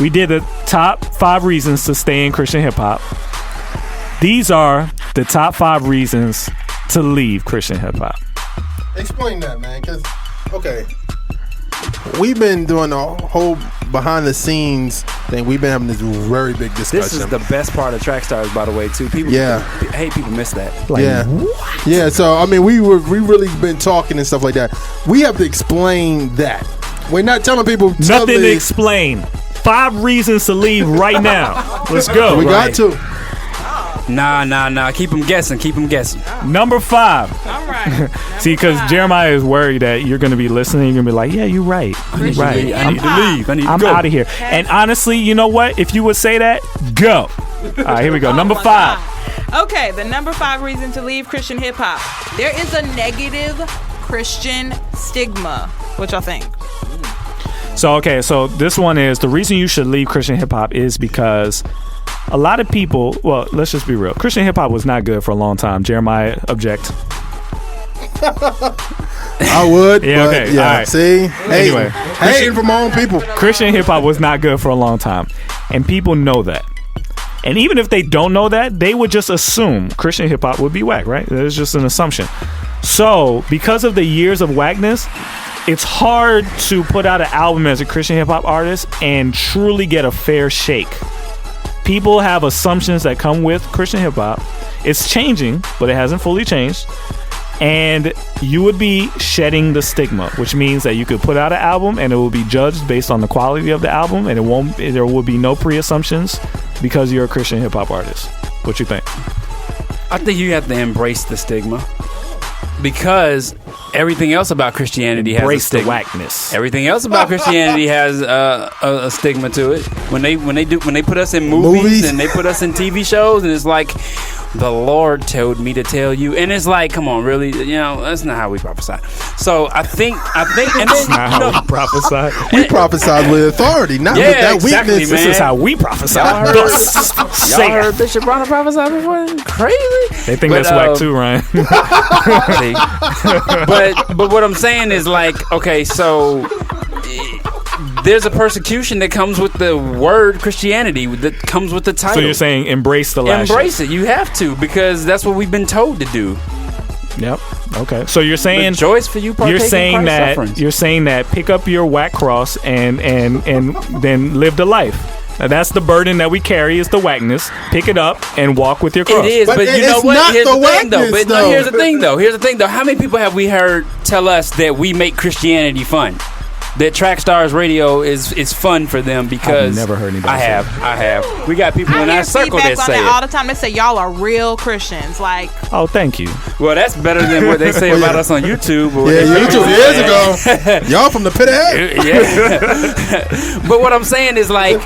we did the top 5 reasons to stay in Christian hip hop. These are the top 5 reasons to leave Christian hip hop. Explain that, man, because, okay, we've been doing a whole behind the scenes thing. We've been having this very big discussion. This is the best part of Trackstarz, by the way, too. People, people miss that. Like, yeah, what? Yeah. So I mean, we really been talking and stuff like that. We have to explain that. We're not telling people nothing to explain. 5 reasons to leave right now. Let's go. We got to. Nah. Keep them guessing. Number 5. All right. See, because Jeremiah is worried that you're going to be listening. You're going to be like, yeah, you're right. You're right. I need to leave. I'm out of here. And honestly, you know what? If you would say that, go. All right, here we go. Number 5. Okay, the number 5 reason to leave Christian hip hop. There is a negative Christian stigma. What y'all think? So this one is the reason you should leave Christian hip hop is because a lot of people, well, let's just be real. Christian hip hop was not good for a long time. Jeremiah, object. I would. Yeah, but okay. Yeah. All right. See? Anyway. Hating from my own people. Christian hip hop was not good for a long time. And people know that. And even if they don't know that, they would just assume Christian hip hop would be whack, right? It's just an assumption. So, because of the years of whackness, it's hard to put out an album as a Christian hip hop artist and truly get a fair shake. People have assumptions that come with Christian hip hop. It's changing, but it hasn't fully changed. And you would be shedding the stigma, which means that you could put out an album and it will be judged based on the quality of the album, and there will be no pre-assumptions because you're a Christian hip hop artist. What you think? I think you have to embrace the stigma because everything else about Christianity has a stigma. Embrace the whackness. Everything else about Christianity has a stigma to it. When they put us in movies and they put us in TV shows, and it's like, the Lord told me to tell you, and it's like, come on, really? You know, that's not how we prophesy. So I think, and then how we prophesy. We prophesy with authority, not with that exactly, weakness. This is how we prophesy. Y'all heard Bishop Bronner prophesy before? Crazy. They think that's whack too, Ryan. but what I'm saying is, like, okay, so there's a persecution that comes with the word Christianity, that comes with the title. So you're saying embrace the last Embrace it. You have to, because that's what we've been told to do. Yep. Okay. So you're saying rejoice for you partaking in Christ's sufferings. You're saying that pick up your whack cross and then live the life. Now that's the burden that we carry, is the whackness. Pick it up and walk with your cross. It is, but you know what? Here's the thing, though. But no, here's the thing, though. How many people have we heard tell us that we make Christianity fun? That Trackstarz Radio is fun for them because I've never heard anybody say I have. We got people in our circle that say it all the time. They say y'all are real Christians. Like, oh, thank you. Well, that's better than what they say about us on YouTube. Yeah, YouTube years ago. Y'all from the pit of hell. Yeah. But what I'm saying is, like,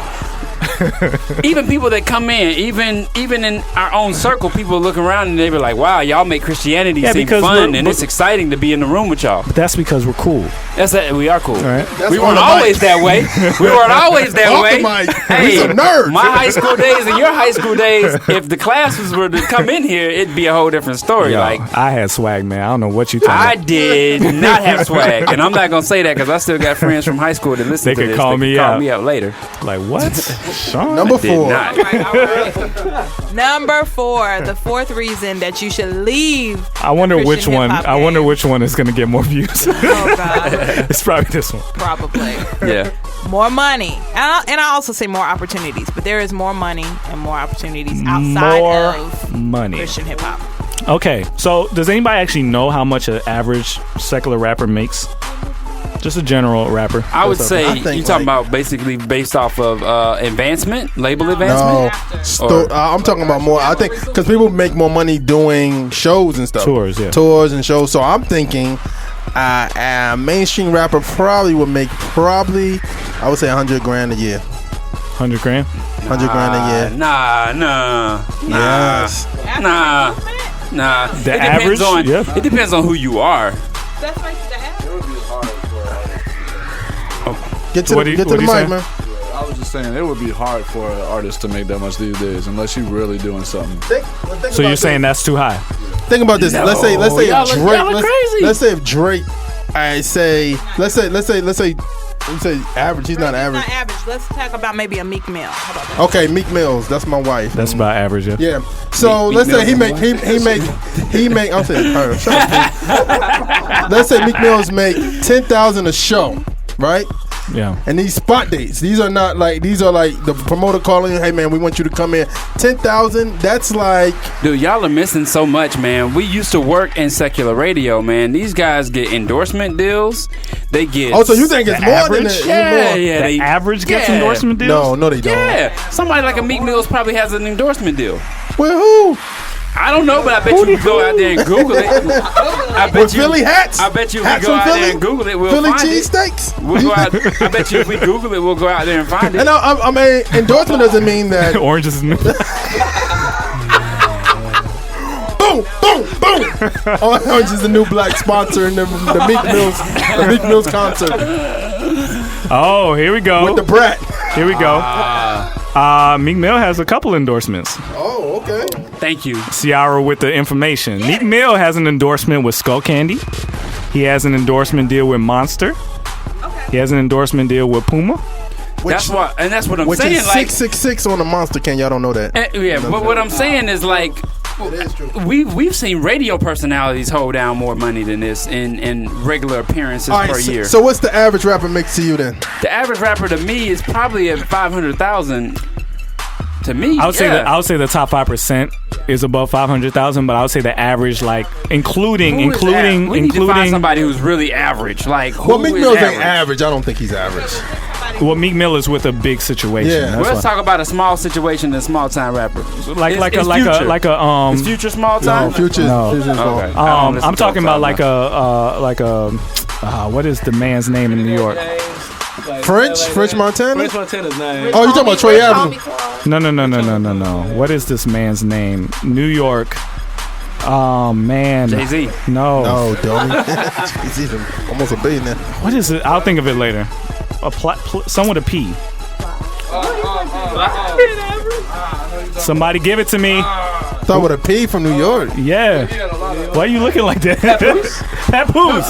even people that come in, even in our own circle, people look around and they be like, "Wow, y'all make Christianity seem fun, and it's exciting to be in the room with y'all." But that's because we're cool. We are cool. Right. We weren't always that way. We weren't always that way. Hey, some nerds. My high school days and your high school days, if the classes were to come in here, it'd be a whole different story. Yo, like, I had swag, man. I don't know what you talking I about. did not have swag, and I'm not gonna say that because I still got friends from high school that listen They to could this. call They me could call out. me out later. Like, what? Sean? Number 4. all right. Number 4, the 4th reason that you should leave. I wonder Christian which one. hip-hop I wonder game. which one is going to get more views. Oh God, It's probably this one. probably. Yeah. More money, and I also say more opportunities. But there is more money and more opportunities outside of money. Christian hip hop. Okay, so does anybody actually know how much an average secular rapper makes? Just a general rapper. I would say I think, you talking about basically based off of advancement, label advancement. No, I'm talking about more. I think because people make more money doing shows and stuff, tours and shows. So I'm thinking a mainstream rapper probably would make I would say $100,000 a year. 100 grand? 100 grand a year. Yes. Nah. The average? It depends on who you are. That's right. The average. Get to the mic, man. I was just saying, it would be hard for an artist to make that much these days unless you're really doing something. So you're saying that's too high? Think about this. No. Let's say Y'all if Drake. are crazy. Let's say if Drake let's say average. He's not average. Not average. Let's talk about maybe a Meek Mill. How about that? Okay, Meek Mills. That's my wife. That's about average. Yeah. Yeah. So let's say he make. I'm saying her. Let's say Meek Mills make 10,000 a show, right? Yeah. And these spot dates, these are like the promoter calling you, hey man, we want you to come in. 10,000, that's like, dude, y'all are missing so much, man. We used to work in secular radio, man. These guys get endorsement deals. They get. Oh, so you think it's more average? than Yeah. The average gets endorsement deals? No, they don't. Yeah. Somebody like a Meek Mills probably has an endorsement deal. Well, who? I don't know, but I bet you we go out there and Google it. I bet With Philly hats? I bet you if we Hats go from out Philly? there and Google it, we'll Philly find it. cheesesteaks? We'll go out. I bet you if we Google it, we'll go out there and find it. And I mean, endorsement doesn't mean that. Orange is new. Boom. Orange is the new black sponsor in the Meek Mills concert Oh, here we go. with the brat. Here we go. Meek Mill has a couple endorsements. Oh, okay. Thank you. Ciara with the information. Meek Mill has an endorsement with Skull Candy. He has an endorsement deal with Monster. Okay. He has an endorsement deal with Puma. That's what I'm Which saying. is Like, 666 on the Monster can. Y'all don't know that. yeah, but what I'm saying is like. It is true. We've seen radio personalities hold down more money than this in regular appearances All right, per year. So what's the average rapper makes to you then? The average rapper to me is probably at 500,000. To me, I would say the top 5% is above 500,000, but I would say the average, like including we need to find somebody who's really average. Like, Well, who Meek is Mill's average? ain't average. I don't think he's average. Well, Meek Mill is with a big situation. Yeah. That's Well, let's why. talk about a small situation and a small time rapper. It's Future. a Is Future small time? No, Future's No. small. Okay. I don't listen I'm to talking Future about like a what is the man's name in New York? French Montana? French Montana's name. Oh, you talking about Troy Avenue? No. What is this man's name? New York. Oh man. Jay-Z. No. No, dummy. He's even almost a billionaire. What is it? I'll think of it later. Someone with a P. Somebody give it to me. Thought with a P from New York. Yeah. Why are you looking like that? Papoose. Papoose.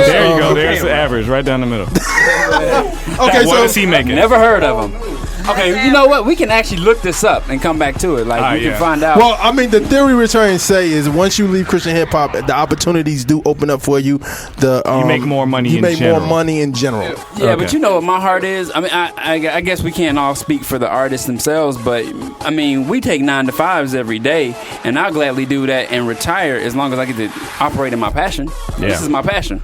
There you go. Okay. There's the average right down the middle. Okay, What so is he making? Never heard of him. Okay, you know what? We can actually look this up and come back to it. Like, we can find out. Well, I mean, the theory we're trying to say is once you leave Christian hip hop, the opportunities do open up for you. You make more money You in make general. more money in general. Yeah, Okay. but you know what my heart is? I mean, I guess we can't all speak for the artists themselves, but I mean, we take 9 to 5s every day, and I'll gladly do that and retire as long as I get to operate in my passion. Yeah. This is my passion.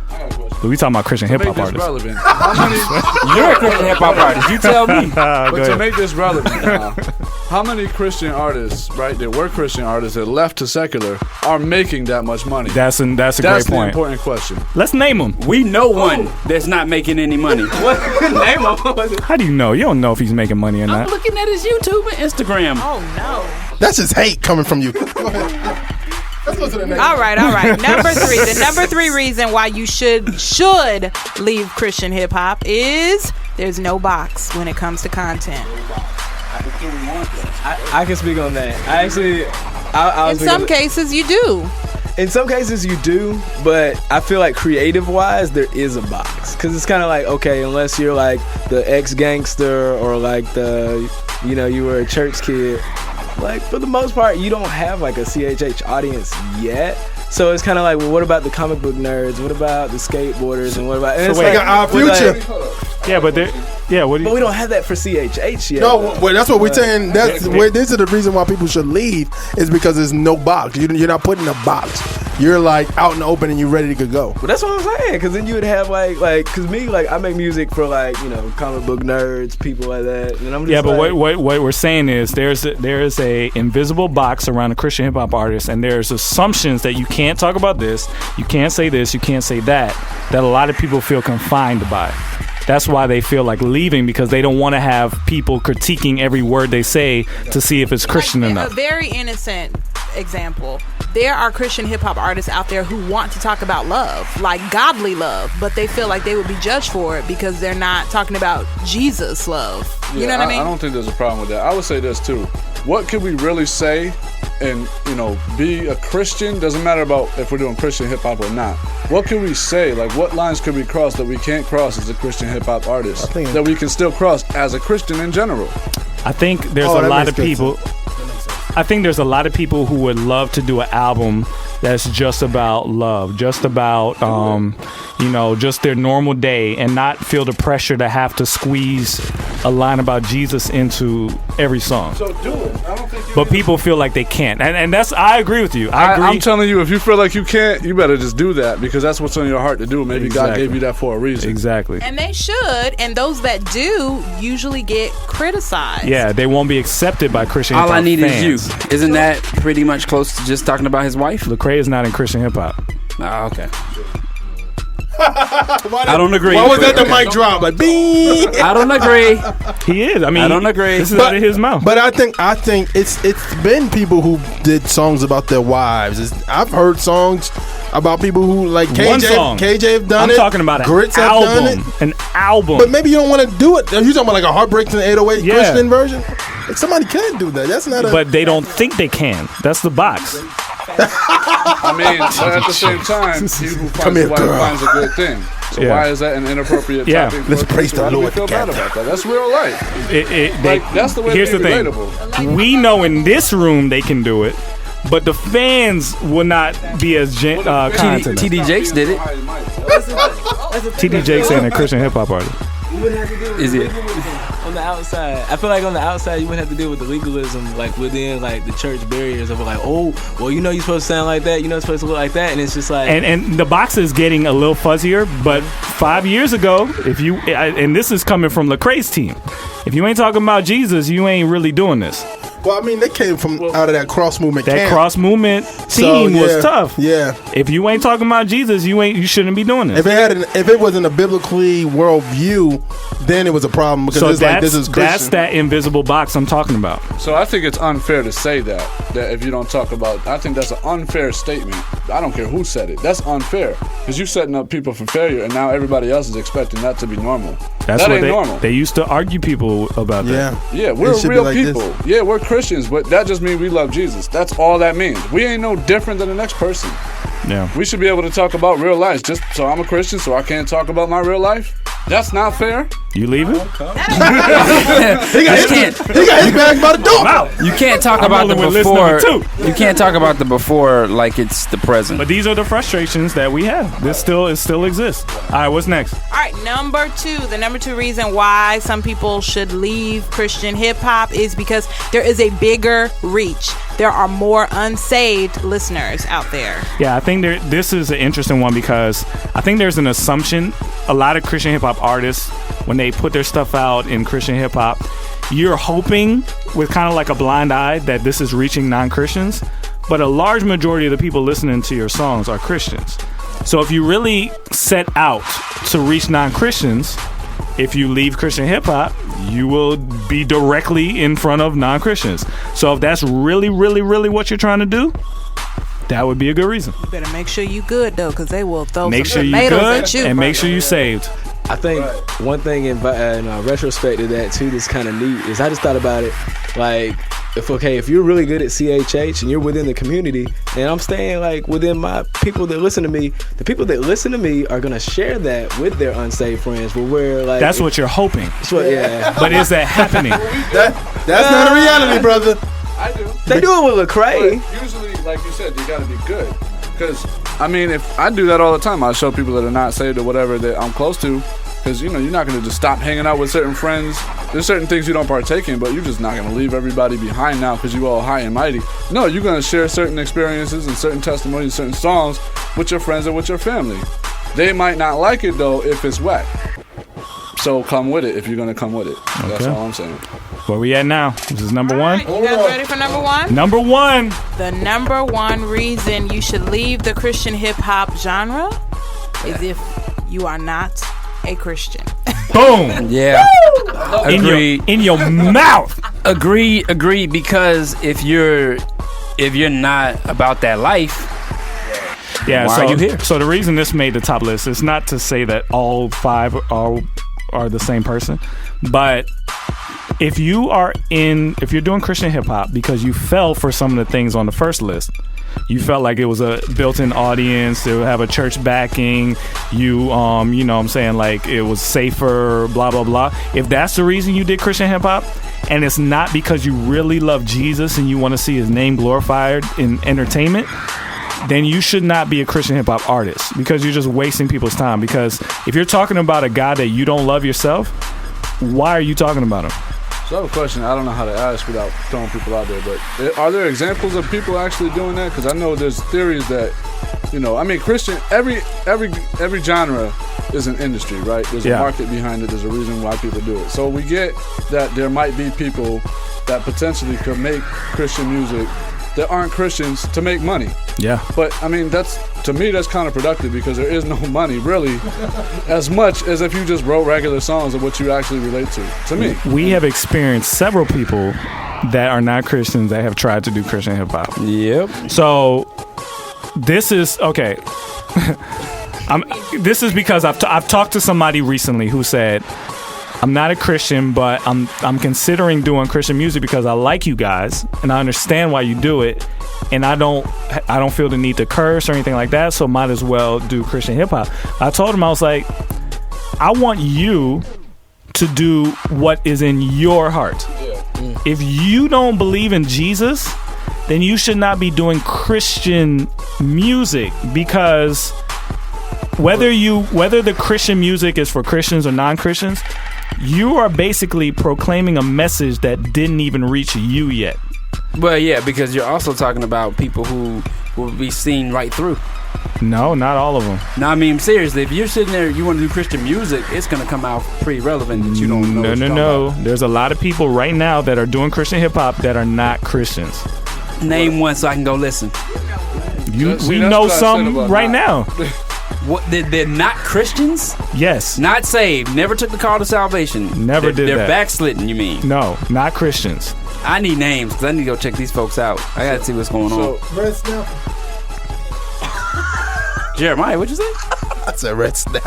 We talking about Christian hip Make hop this artists. relevant. How many? You're a Christian hip hop artist. You tell me. Go But to ahead. make this relevant, now, how many Christian artists, right? That were Christian artists that left to secular are making that much money? That's a That's great the point. important question. Let's name them. We know one that's not making any money. Name him. How do you know? You don't know if he's making money or I'm not. looking at his YouTube and Instagram. Oh no. That's just hate coming from you. Go ahead. Let's go to the next. All right. Number 3. The number 3 reason why you should leave Christian hip hop is there's no box when it comes to content. I can speak on that. I actually, I'll In speak some on- cases, you do. In some cases you do, but I feel like creative wise there is a box, because it's kind of like, okay, unless you're like the ex-gangster or like you were a church kid, like for the most part you don't have like a CHH audience yet. So it's kind of like, well, what about the comic book nerds? What about the skateboarders? And what about? And So it's wait, like, our with, future. like, Yeah, but what do but you? we don't have that for CHH yet. No, well, that's what we're saying. This is the reason why people should leave is because there's no box. You're not put in a box. You're like out in the open and you're ready to go. But that's what I'm saying, because then you would have like, cause me, like I make music for like, comic book nerds, people like that, and I'm just Yeah, but like, what we're saying is there is a invisible box around a Christian hip hop artist, and there's assumptions that you can't talk about this, you can't say this, you can't say that a lot of people feel confined by. That's why they feel like leaving, because they don't want to have people critiquing every word they say to see if it's Christian Like, enough. A very innocent example. There are Christian hip hop artists out there who want to talk about love, like godly love, but they feel like they would be judged for it because they're not talking about Jesus love. You know what I mean? I don't think there's a problem with that. I would say this too. What can we really say and be a Christian, doesn't matter about if we're doing Christian hip hop or not. What can we say? Like, what lines could we cross that we can't cross as a Christian hip hop artist that we can still cross as a Christian in general? I think there's a lot of people. I think there's a lot of people who would love to do an album that's just about love, just about just their normal day, and not feel the pressure to have to squeeze a line about Jesus into every song. So do it. I don't think but people feel like they can't, and that's, I agree with you. I agree. I'm telling you, if you feel like you can't, you better just do that, because that's what's on your heart to do. Maybe God gave you that for a reason. Exactly. And they should, and those that do usually get criticized. Yeah, they won't be accepted by Christian hip hop All I need fans. is you. Isn't that pretty much close to just talking about his wife? Lecrae is not in Christian hip hop. Oh, okay. I don't agree. Why was that the mic drop? Like, bing. I don't agree. He is. I mean, I don't agree. This is out of his mouth. But I think it's been people who did songs about their wives. I've heard songs about people who, like, KJ have done I'm talking about Grits an have done album. it. An album. But maybe you don't want to do it. You're talking about like a Heartbreaks and 808 Yeah. Christian version? Like, somebody can do that. That's not a... But they don't think they can. That's the box. I mean, but at the same time, he who finds a wife finds a good thing. So why is that an inappropriate topic? Let's praise the Lord. Feel bad about that. That's real life. That's the way here's to be the thing. relatable. We know in this room they can do it, but the fans will not be as kind to them. TD Jakes did it. TD Jakes ain't a Christian hip hop artist. Is it? On the outside, I feel like on the outside you wouldn't have to deal with the legalism, like within like the church barriers of like, oh, well, you're supposed to sound like that, you're supposed to look like that, and it's just like, and the box is getting a little fuzzier. But 5 years ago, and this is coming from Lecrae's team, if you ain't talking about Jesus, you ain't really doing this. Well, I mean, they came from out of that cross movement That camp. cross movement team was tough. Yeah. If you ain't talking about Jesus, you shouldn't be doing this. If it wasn't a biblically worldview, then it was a problem, because it's like, this is Christian. That's that invisible box I'm talking about. So I think it's unfair to say that if you don't talk about, I think that's an unfair statement. I don't care who said it. That's unfair, because you're setting up people for failure, and now everybody else is expecting that to be normal. That's that what ain't normal. They used to argue people about that. Yeah, we're real people. Yeah, we're Christians, but that just means we love Jesus. That's all that means. We ain't no different than the next person. Yeah. We should be able to talk about real life. Just so I'm a Christian, so I can't talk about my real life? That's not fair. You leaving? He got his bag by the door. You can't talk about the before. You can't talk about the before like it's the present. But these are the frustrations that we have. It still exists. All right, what's next? All right, number two. The number two reason why some people should leave Christian hip hop is because there is a bigger reach. There are more unsaved listeners out there. Yeah, I think this is an interesting one, because I think there's an assumption. A lot of Christian hip hop artists, when they put their stuff out in Christian hip hop, you're hoping with kind of like a blind eye that this is reaching non-Christians, but a large majority of the people listening to your songs are Christians. So if you really set out to reach non-Christians, if you leave Christian hip hop, you will be directly in front of non-Christians. So if that's really, really, really what you're trying to do, that would be a good reason. You better make sure you good, though, because they will throw make some sure tomatoes you good at you. And make sure you saved. I think one thing in retrospect to that too that's kind of neat is I just thought about it, like, if you're really good at CHH and you're within the community, and I'm staying like within my people that listen to me, the people that listen to me are gonna share that with their unsaved friends. But we're like, that's what you're hoping. That's what, yeah. But is that happening? That's not a reality, brother. I do. They do it with Lecrae. But usually, like you said, you gotta be good. Because, I mean, if I do that all the time, I show people that are not saved or whatever that I'm close to. Because, you're not going to just stop hanging out with certain friends. There's certain things you don't partake in, but you're just not going to leave everybody behind now because you all high and mighty. No, you're going to share certain experiences and certain testimonies, certain songs with your friends or with your family. They might not like it, though, if it's whack. So come with it if you're going to come with it. Okay. That's all I'm saying. Where we at now? This is number one. Right, you guys ready for number one? Number one. The number one reason you should leave the Christian hip hop genre is if you are not a Christian. Boom. Yeah. Agreed. In your mouth. Agreed, because if you're not about that life, yeah, why so are you here? So the reason this made the top list is not to say that all five are the same person, but if you're doing Christian hip hop because you fell for some of the things on the first list, you felt like it was a built-in audience, to have a church backing, you know what I'm saying, like it was safer, blah blah blah. If that's the reason you did Christian hip hop, and it's not because you really love Jesus and you want to see his name glorified in entertainment, then you should not be a Christian hip hop artist, because you're just wasting people's time. Because if you're talking about a God that you don't love yourself, why are you talking about him? So I have a question I don't know how to ask without throwing people out there, but are there examples of people actually doing that? Because I know there's theories that, Christian, every genre is an industry, right? There's a market behind it. There's a reason why people do it. So we get that there might be people that potentially could make Christian music that aren't Christians to make money. Yeah. But that's counterproductive, because there is no money really as much as if you just wrote regular songs of what you actually relate to me. We have experienced several people that are not Christians that have tried to do Christian hip hop. Yep. So this is okay. This is because I've talked to somebody recently who said, I'm not a Christian, but I'm considering doing Christian music because I like you guys and I understand why you do it, and I don't feel the need to curse or anything like that, so might as well do Christian hip hop. I told him, I was like, I want you to do what is in your heart. If you don't believe in Jesus, then you should not be doing Christian music, because whether the Christian music is for Christians or non-Christians, you are basically proclaiming a message that didn't even reach you yet. Well, yeah, because you're also talking about people who will be seen right through. No, not all of them. No, I mean, seriously, if you're sitting there, you want to do Christian music, it's going to come out pretty relevant that you don't know. No. There's a lot of people right now that are doing Christian hip hop that are not Christians. Name one so I can go listen. We know some right now. What? They're not Christians? Yes. Not saved. Never took the call to salvation. Never did that. They're backslidden, you mean? No, not Christians. I need names because I need to go check these folks out. I got to see what's going on. Red Snap. Jeremiah, what'd you say? I said Red Snap.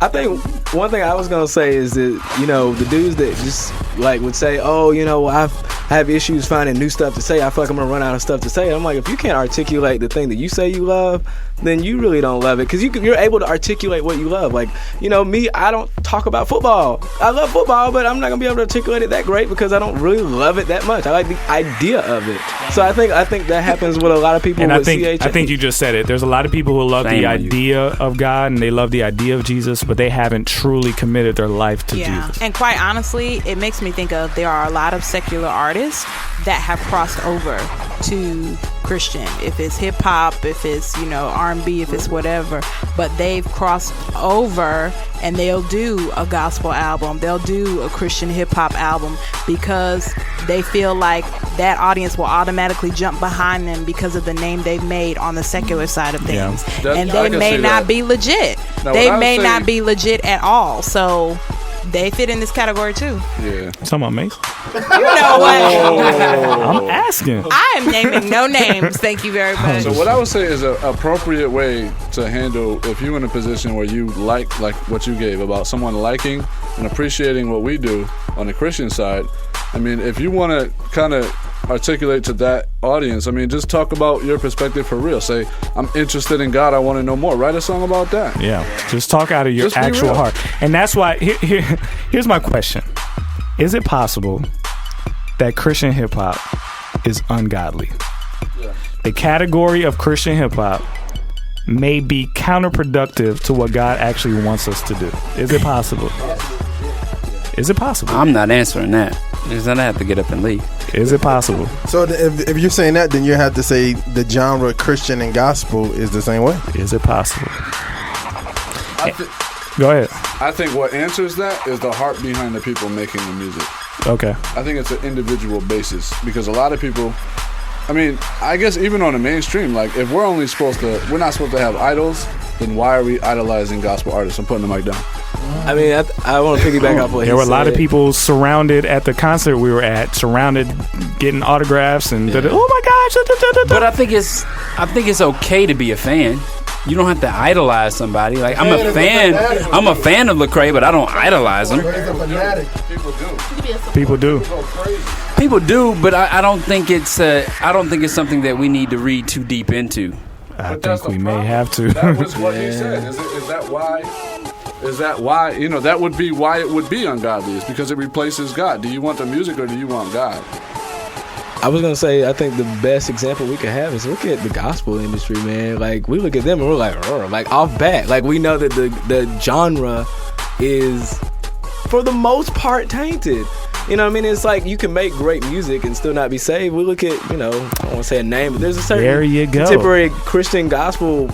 I think one thing I was gonna say is that, the dudes that just would say, I have issues finding new stuff to say. I feel like I'm gonna run out of stuff to say. I'm like, if you can't articulate the thing that you say you love, then you really don't love it, because you're able to articulate what you love. Like, me, I don't talk about football. I love football, but I'm not gonna be able to articulate it that great because I don't really love it that much. I like the idea of it. So I think that happens with a lot of people. And with CHH. I think you just said it. There's a lot of people who love the idea of God and they love the idea of Jesus, but they haven't truly committed their life to Jesus. And quite honestly, it makes me think of, there are a lot of secular artists that have crossed over to Christian, if it's hip hop, if it's R&B, if it's whatever, but they've crossed over and they'll do a gospel album, they'll do a Christian hip hop album, because they feel like that audience will automatically jump behind them because of the name they've made on the secular side of things. And they may not be legit. They may not be legit at all. So they fit in this category too. Yeah. Talking about Mace? You know what? I'm asking. I am naming no names. Thank you very much. So what I would say is an appropriate way to handle, if you're in a position where you like what you gave about someone liking and appreciating what we do on the Christian side. I mean, if you want to kind of articulate to that audience, just talk about your perspective for real. Say, I'm interested in God, I want to know more. Write a song about that. Yeah, just talk out of your actual heart. And that's why, here's my question. Is it possible that Christian hip hop is ungodly? Yeah. The category of Christian hip hop may be counterproductive to what God actually wants us to do. Is it possible? Is it possible? I'm not answering that. Because then I have to get up and leave. Is it possible? So if you're saying that, then you have to say the genre Christian and gospel is the same way. Is it possible? Go ahead. I think what answers that is the heart behind the people making the music. Okay. I think it's an individual basis, because a lot of people, I guess even on the mainstream, if we're not supposed to have idols, then why are we idolizing gospel artists? I'm putting the mic down. I want to piggyback off what there were a lot of people surrounded at the concert we were at, getting autographs and oh my gosh. But I think it's okay to be a fan. You don't have to idolize somebody. Like I'm a fan of Lecrae, but I don't idolize him. People do, but I don't think it's something that we need to read too deep into. I think we may have to. That was what he said. Is that why? Is that why? That would be why it would be ungodly. Is because it replaces God. Do you want the music or do you want God? I was gonna say, I think the best example we could have is look at the gospel industry, man. Like we look at them and we're like off bat. Like we know that the genre is, for the most part, tainted. You know what I mean? It's like you can make great music and still not be saved. We look at, I don't want to say a name, but there's a certain contemporary Christian gospel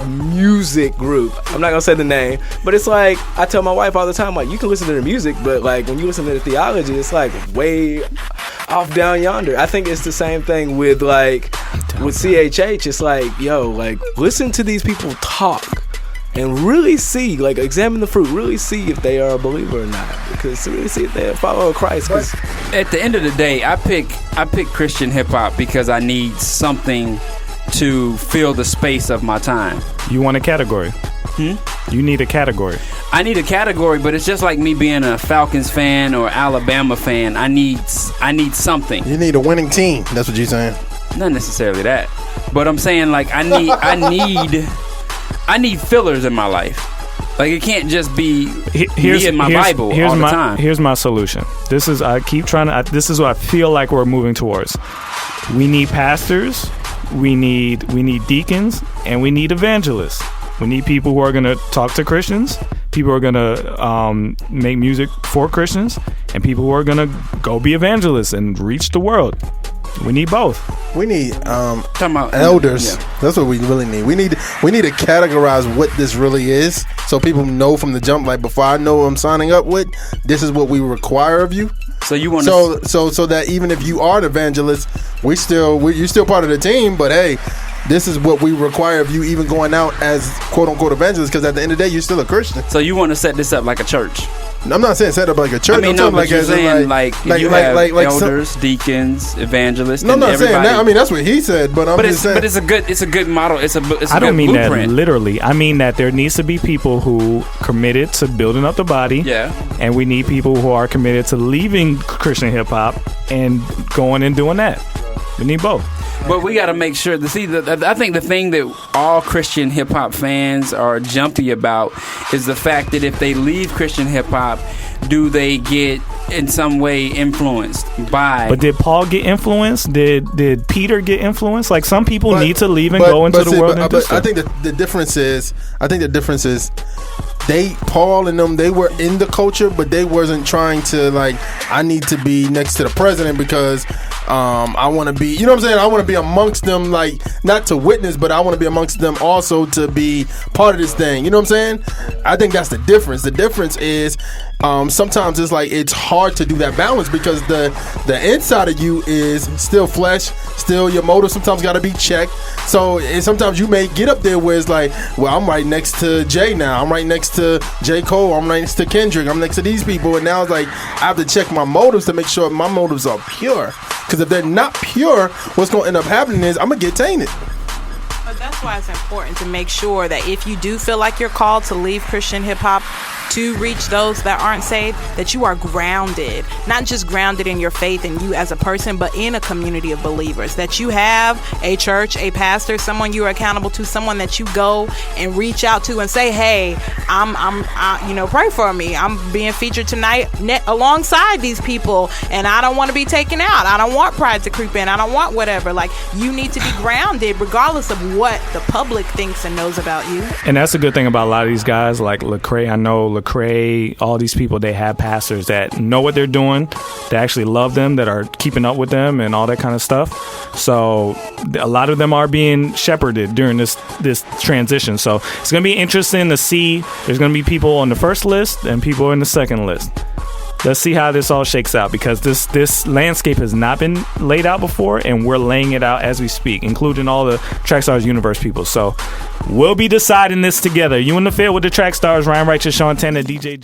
music group. I'm not gonna say the name, but it's like I tell my wife all the time, like you can listen to the music, but like when you listen to the theology, it's like way off down yonder. I think it's the same thing with CHH. It's like, like listen to these people talk and really see, like examine the fruit, really see if they are a believer or not, because to really see if they're a follower of Christ. Because at the end of the day, I pick Christian hip hop because I need something to fill the space of my time. You want a category? You need a category. I need a category, but it's just like me being a Falcons fan or Alabama fan. I need something. You need a winning team. That's what you're saying. Not necessarily that, but I'm saying like I need fillers in my life. Like it can't just be me and my Bible all the time. Here's my solution. This is what I feel like we're moving towards. We need pastors. We need deacons, and we need evangelists. We need people who are going to talk to Christians, people who are going to make music for Christians, and people who are going to go be evangelists and reach the world. We need both. We need elders. Yeah. That's what we really need. We need to categorize what this really is, so people know from the jump. Like before I know what I'm signing up with, this is what we require of you. So you want so that even if you are an evangelist, you're still part of the team. But hey, this is what we require of you, even going out as quote unquote evangelist. Because at the end of the day, you're still a Christian. So you want to set this up like a church? I'm not saying set up like a church. I mean, no, but you're saying like elders, deacons, evangelists. No, I'm not saying that. I mean, that's what he said. But I'm just saying. But it's a good model. It's a I don't mean blueprint. That literally. I mean that there needs to be people who committed to building up the body. Yeah. And we need people who are committed to leaving Christian hip hop and going and doing that. We need both. But we got to make sure I think the thing that all Christian hip hop fans are jumpy about is the fact that if they leave Christian hip hop, do they get in some way influenced by? But did Paul get influenced? Did Peter get influenced? Like some people need to leave and go into the world. But I think the difference is, Paul and them, they were in the culture, but they wasn't trying to like, I need to be next to the president because I want to be, you know what I'm saying? I want to be amongst them, like not to witness, but I want to be amongst them also to be part of this thing. You know what I'm saying? I think that's the difference. The difference is sometimes it's like it's hard to do that balance because the inside of you is still flesh, still your motive sometimes got to be checked. So and sometimes you may get up there where it's like, well, I'm right next to Jay now, I'm right next to J. Cole, I'm right next to Kendrick, I'm next to these people, and now it's like I have to check my motives to make sure my motives are pure. Because if they're not pure, what's going to end up happening is I'm going to get tainted. But that's why it's important to make sure that if you do feel like you're called to leave Christian hip hop to reach those that aren't saved, that you are grounded, not just grounded in your faith and you as a person, but in a community of believers, that you have a church, a pastor, someone you are accountable to, someone that you go and reach out to and say, hey, I pray for me. I'm being featured tonight alongside these people and I don't want to be taken out. I don't want pride to creep in. I don't want whatever. Like, you need to be grounded regardless of what the public thinks and knows about you. And that's a good thing about a lot of these guys like Lecrae. I know Lecrae, all these people, they have pastors that know what they're doing, that actually love them, that are keeping up with them and all that kind of stuff. So a lot of them are being shepherded during this transition. So it's going to be interesting to see. There's going to be people on the first list and people in the second list. Let's see how this all shakes out, because this landscape has not been laid out before, and we're laying it out as we speak, including all the Trackstarz Universe people. So we'll be deciding this together. You in the field with the Trackstarz, Ryan Righteous, Sean Tanner, DJ J.